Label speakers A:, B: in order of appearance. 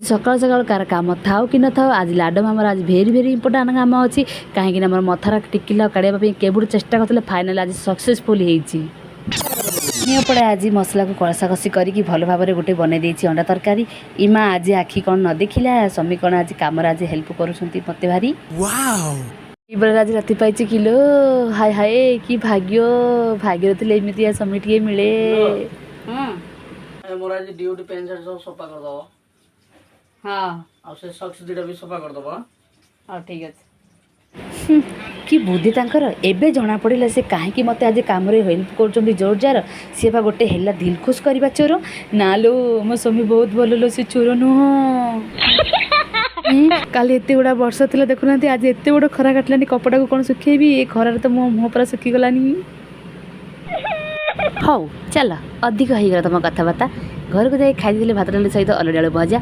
A: सकाल सकाल कार काम थाउ कि न थाउ आज लाडम आमर आज भेरी भेरी इंपोर्टाट काम अच्छी कहीं मोर मथार टिकिला काढ़ापी केबुड़ चेष्टा करते फाइनाल आज सक्सेसफुल होपड़े आज मसला को कषा कषी करके भल भाव में गोटे बनई देती अंडा तरकारी इमा आज आखि कौन न देखिला स्वामी कौन आज कम आज हेल्प करुँच मत भारी आज राति पाई किलो हाय हाय कि भाग्य भाग्य थे एमती स्वामी टे मिले
B: मोर आज ड्यूटी पेंट शर्ट सब सफा कर दबो।
A: हाँ
B: आ से सॉक्स दिटा भी सफा कर दबो।
A: हाँ ठीक है कि बुद्धि तांकर एबे जना पड़िला से काहे मत आज काम हेल्प कर जोर जार सी बा गोटे है दिलखुश करवा चोर ना लो मो स्वामी बहुत भल लो से चोर नुह काली एत गुड़ा वर्षा थी देखुना आज एत बड़ खरा काटलानी कपड़ा को कौन सुखेबी ए खरार तो मो मुह पूरा सुखीगलानी। हौ चल अधिक हो गला तुम कथबार्ता घर को जाए खाई भात डाली सहित अलड़ी आलू भजा।